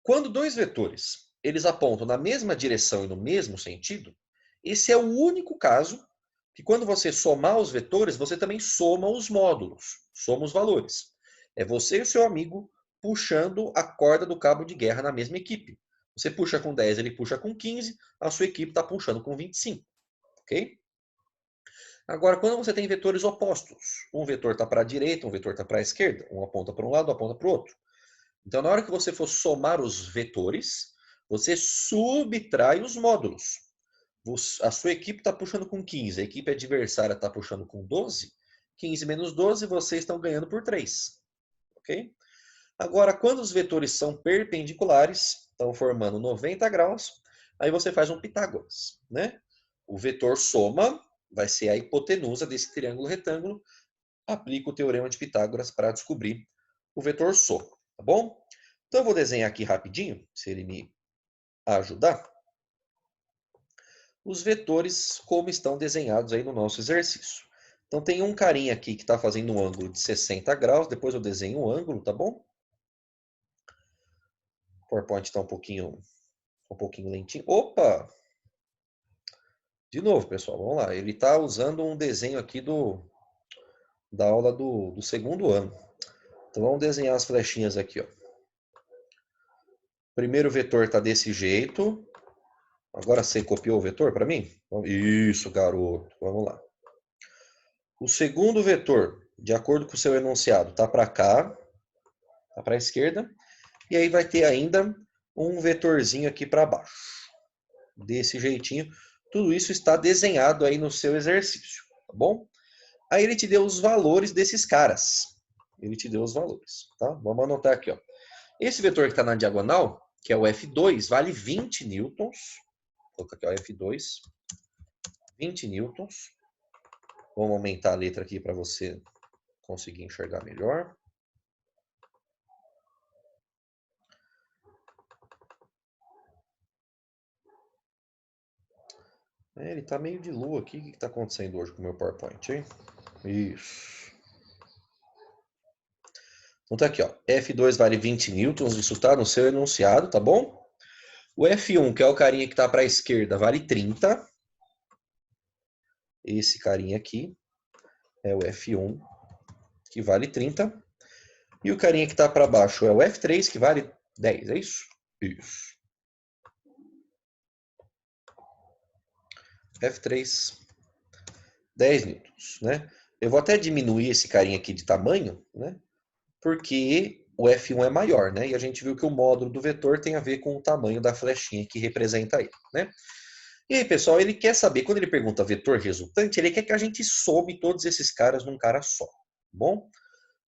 Quando dois vetores, eles apontam na mesma direção e no mesmo sentido, esse é o único caso que quando você somar os vetores, você também soma os módulos, soma os valores. É você e o seu amigo puxando a corda do cabo de guerra na mesma equipe. Você puxa com 10, ele puxa com 15, a sua equipe está puxando com 25. Ok? Agora, quando você tem vetores opostos, um vetor está para a direita, um vetor está para a esquerda, um aponta para um lado, um aponta para o outro. Então, na hora que você for somar os vetores, você subtrai os módulos. A sua equipe está puxando com 15, a equipe adversária está puxando com 12. 15 menos 12, vocês estão ganhando por 3. Ok? Agora, quando os vetores são perpendiculares, estão formando 90 graus, aí você faz um Pitágoras, né? O vetor soma vai ser a hipotenusa desse triângulo retângulo. Aplica o teorema de Pitágoras para descobrir o vetor soma, tá bom? Então, eu vou desenhar aqui rapidinho, se ele me ajudar, os vetores como estão desenhados aí no nosso exercício. Então, tem um carinha aqui que está fazendo um ângulo de 60 graus, depois eu desenho o ângulo, tá bom? O PowerPoint está um pouquinho lentinho. Opa! De novo, pessoal, vamos lá. Ele está usando um desenho aqui da aula do segundo ano. Então, vamos desenhar as flechinhas aqui, ó. Primeiro vetor está desse jeito. Agora você copiou o vetor para mim? Isso, garoto. Vamos lá. O segundo vetor, de acordo com o seu enunciado, está para cá, está para a esquerda. E aí vai ter ainda um vetorzinho aqui para baixo. Desse jeitinho. Tudo isso está desenhado aí no seu exercício, tá bom? Aí ele te deu os valores desses caras. Ele te deu os valores, tá? Vamos anotar aqui, ó. Esse vetor que está na diagonal, que é o F2, vale 20 newtons. Vou colocar aqui, ó, F2, 20 newtons. Vamos aumentar a letra aqui para você conseguir enxergar melhor. Ele está meio de lua aqui. O que está acontecendo hoje com o meu PowerPoint, hein? Isso. Então tá aqui, ó. F2 vale 20 newtons, isso está no seu enunciado, tá bom? O F1, que é o carinha que está para a esquerda, vale 30. Esse carinha aqui é o F1, que vale 30. E o carinha que está para baixo é o F3, que vale 10, é isso? Isso. F3, 10 newtons, né? Eu vou até diminuir esse carinha aqui de tamanho, né? Porque o F1 é maior, né? E a gente viu que o módulo do vetor tem a ver com o tamanho da flechinha que representa ele, né? E aí, pessoal, ele quer saber, quando ele pergunta vetor resultante, ele quer que a gente some todos esses caras num cara só, tá bom?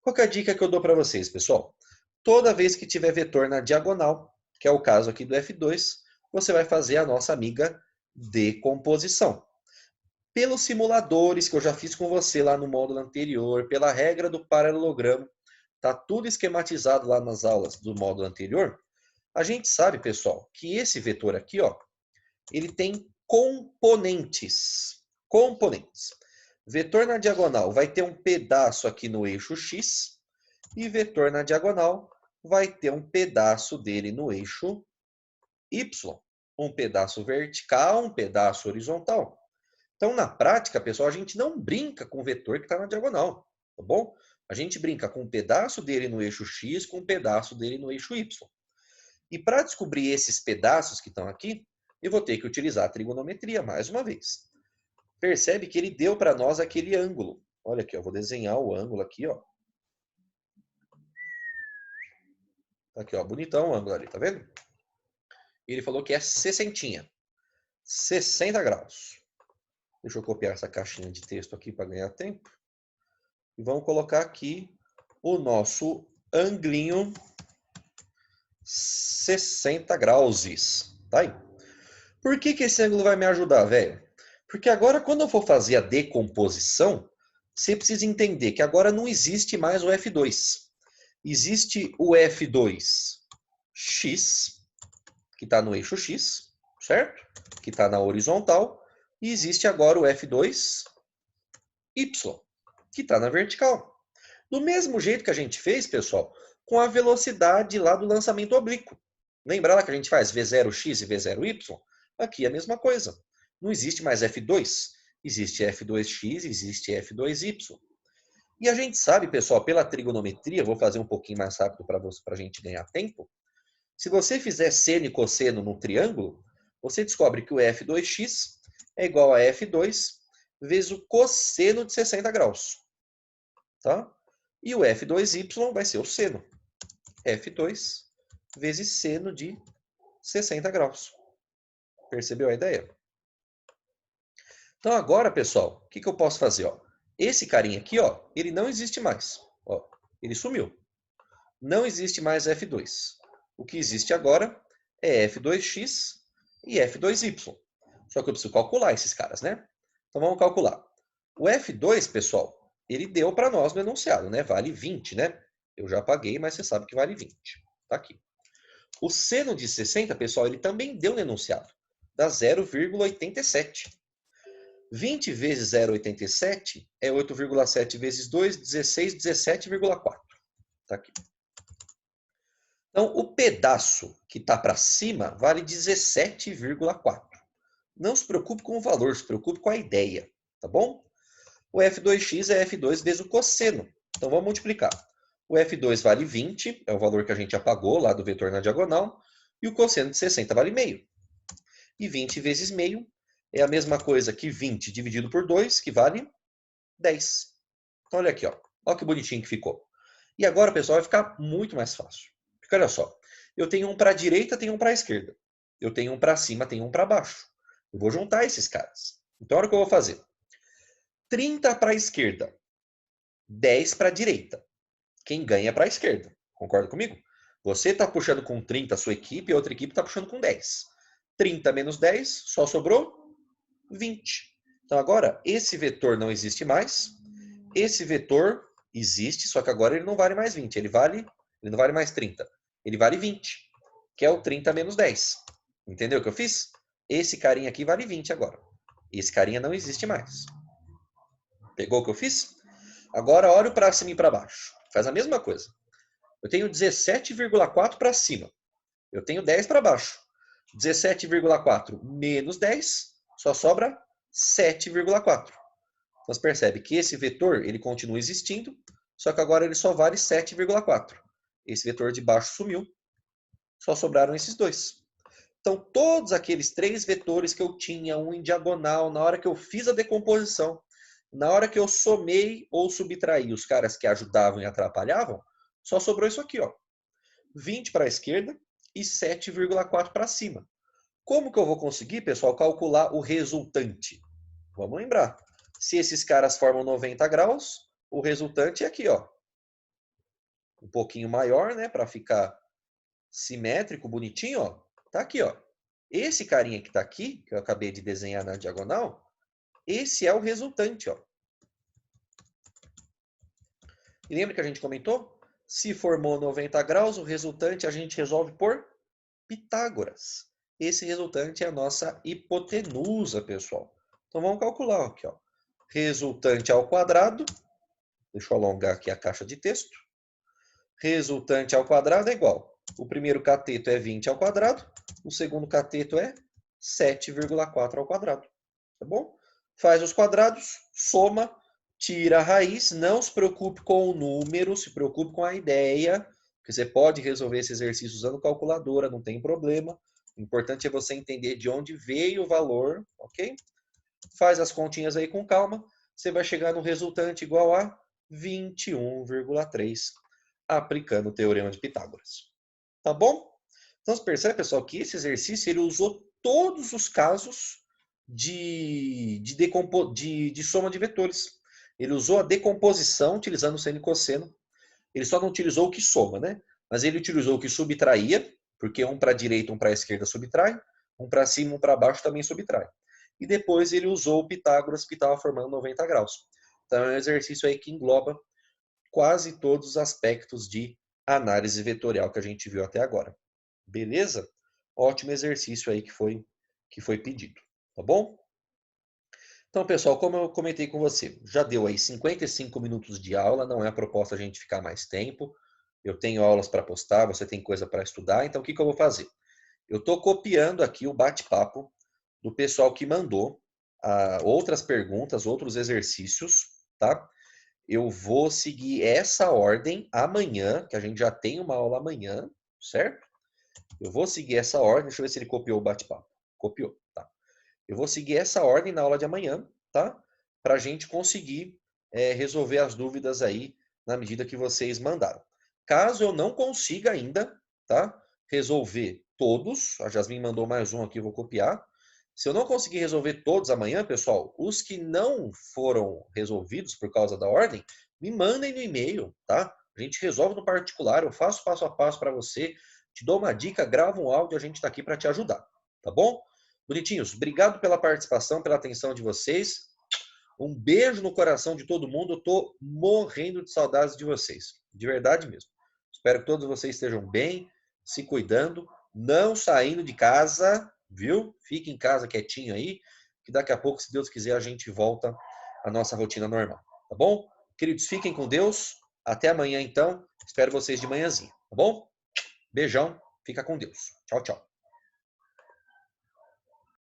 Qual que é a dica que eu dou para vocês, pessoal? Toda vez que tiver vetor na diagonal, que é o caso aqui do F2, você vai fazer a nossa amiga decomposição. Pelos simuladores que eu já fiz com você lá no módulo anterior, pela regra do paralelogramo, tá tudo esquematizado lá nas aulas do módulo anterior. A gente sabe, pessoal, que esse vetor aqui, ó, ele tem componentes. Componentes. Vetor na diagonal vai ter um pedaço aqui no eixo X e vetor na diagonal vai ter um pedaço dele no eixo Y. Um pedaço vertical, um pedaço horizontal. Então, na prática, pessoal, a gente não brinca com o vetor que está na diagonal, tá bom? A gente brinca com um pedaço dele no eixo X, com um pedaço dele no eixo Y. E para descobrir esses pedaços que estão aqui, eu vou ter que utilizar a trigonometria mais uma vez. Percebe que ele deu para nós aquele ângulo. Olha aqui, eu vou desenhar o ângulo aqui, ó. Aqui, ó, bonitão o ângulo ali, tá vendo? Ele falou que é 60. 60 graus. Deixa eu copiar essa caixinha de texto aqui para ganhar tempo. E vamos colocar aqui o nosso anglinho 60 graus. Tá aí. Por que esse ângulo vai me ajudar, velho? Porque agora, quando eu for fazer a decomposição, você precisa entender que agora não existe mais o F2. Existe o F2x, que está no eixo X, certo? Que está na horizontal. E existe agora o F2y, que está na vertical. Do mesmo jeito que a gente fez, pessoal, com a velocidade lá do lançamento oblíquo. Lembra lá que a gente faz V0x e V0y? Aqui é a mesma coisa. Não existe mais F2. Existe F2x, existe F2y. E a gente sabe, pessoal, pela trigonometria, vou fazer um pouquinho mais rápido para a gente ganhar tempo. Se você fizer seno e cosseno no triângulo, você descobre que o F2x é igual a F2 vezes o cosseno de 60 graus. Tá? E o F2y vai ser o seno. F2 vezes seno de 60 graus. Percebeu a ideia? Então agora, pessoal, o que eu posso fazer? Ó? Esse carinha aqui, ó, ele não existe mais. Ó, ele sumiu. não existe mais F2. O que existe agora é F2x e F2y. Só que eu preciso calcular esses caras, né? Então vamos calcular. O F2, pessoal, ele deu para nós no enunciado, né? Vale 20, né? Eu já paguei, mas você sabe que vale 20. Tá aqui. O seno de 60, pessoal, ele também deu no enunciado. Dá 0,87. 20 vezes 0,87 é 8,7 vezes 2, 16, 17,4. Tá aqui. Então, o pedaço que está para cima vale 17,4. Não se preocupe com o valor, se preocupe com a ideia, tá bom? O F2x é F2 vezes o cosseno. Então, vamos multiplicar. O F2 vale 20, é o valor que a gente apagou lá do vetor na diagonal, e o cosseno de 60 vale meio. E 20 vezes meio é a mesma coisa que 20 dividido por 2, que vale 10. Então, olha aqui, ó. Olha que bonitinho que ficou. E agora, pessoal, vai ficar muito mais fácil. Porque olha só, eu tenho um para a direita, tenho um para a esquerda. Eu tenho um para cima, tenho um para baixo. Eu vou juntar esses caras. Então, olha o que eu vou fazer. 30 para a esquerda, 10 para a direita. Quem ganha é para a esquerda. Concorda comigo? Você está puxando com 30 a sua equipe e a outra equipe está puxando com 10. 30 menos 10, só sobrou 20. Então, agora, esse vetor não existe mais. Esse vetor existe, só que agora ele não vale mais 20. Ele não vale mais 30. Ele vale 20, que é o 30 menos 10. Entendeu o que eu fiz? Esse carinha aqui vale 20 agora. Esse carinha não existe mais. Pegou o que eu fiz? Agora olha para cima e para baixo. Faz a mesma coisa. Eu tenho 17,4 para cima. Eu tenho 10 para baixo. 17,4 menos 10, só sobra 7,4. Então você percebe que esse vetor ele continua existindo, só que agora ele só vale 7,4. Esse vetor de baixo sumiu, só sobraram esses dois. Então todos aqueles três vetores que eu tinha, um em diagonal, na hora que eu fiz a decomposição, na hora que eu somei ou subtraí os caras que ajudavam e atrapalhavam, só sobrou isso aqui, ó. 20 para a esquerda e 7,4 para cima. Como que eu vou conseguir, pessoal, calcular o resultante? Vamos lembrar. Se esses caras formam 90 graus, o resultante é aqui, ó. Um pouquinho maior, né, para ficar simétrico, bonitinho, ó. Tá aqui, ó. Esse carinha que tá aqui, que eu acabei de desenhar na diagonal, esse é o resultante, ó. E lembra que a gente comentou? Se formou 90 graus, o resultante a gente resolve por Pitágoras. Esse resultante é a nossa hipotenusa, pessoal. Então vamos calcular aqui, ó. Resultante ao quadrado, deixa eu alongar aqui a caixa de texto. Resultante ao quadrado é igual. O primeiro cateto é 20 ao quadrado, o segundo cateto é 7,4 ao quadrado. Tá bom? Faz os quadrados, soma, tira a raiz, não se preocupe com o número, se preocupe com a ideia, porque você pode resolver esse exercício usando calculadora, não tem problema. O importante é você entender de onde veio o valor, ok? Faz as continhas aí com calma, você vai chegar no resultante igual a 21,3, aplicando o Teorema de Pitágoras. Tá bom? Então você percebe, pessoal, que esse exercício ele usou todos os casos de soma de vetores. Ele usou a decomposição utilizando o seno e cosseno. Ele só não utilizou o que soma, né? Mas ele utilizou o que subtraía, porque um para a direita, um para a esquerda subtrai, um para cima, um para baixo também subtrai. E depois ele usou o Pitágoras, que estava formando 90 graus. Então é um exercício aí que engloba quase todos os aspectos de análise vetorial que a gente viu até agora. Beleza? Ótimo exercício aí que foi pedido. Tá bom? Então, pessoal, como eu comentei com você, já deu aí 55 minutos de aula, não é a proposta a gente ficar mais tempo. Eu tenho aulas para postar, você tem coisa para estudar, então o que eu vou fazer? Eu estou copiando aqui o bate-papo do pessoal que mandou outras perguntas, outros exercícios, tá? Eu vou seguir essa ordem amanhã, que a gente já tem uma aula amanhã, certo? Eu vou seguir essa ordem, deixa eu ver se ele copiou o bate-papo. Copiou, tá? Eu vou seguir essa ordem na aula de amanhã, tá? Para a gente conseguir resolver as dúvidas aí na medida que vocês mandaram. Caso eu não consiga ainda, tá? Resolver todos, a Jasmine mandou mais um aqui, eu vou copiar. Se eu não conseguir resolver todos amanhã, pessoal, os que não foram resolvidos por causa da ordem, me mandem no e-mail, tá? A gente resolve no particular, eu faço passo a passo para você, te dou uma dica, grava um áudio, a gente está aqui para te ajudar, tá bom? Bonitinhos, obrigado pela participação, pela atenção de vocês. Um beijo no coração de todo mundo. Eu tô morrendo de saudades de vocês, de verdade mesmo. Espero que todos vocês estejam bem, se cuidando, não saindo de casa, viu? Fique em casa quietinho aí, que daqui a pouco, se Deus quiser, a gente volta à nossa rotina normal, tá bom? Queridos, fiquem com Deus. Até amanhã, então. Espero vocês de manhãzinha, tá bom? Beijão. Fica com Deus. Tchau, tchau.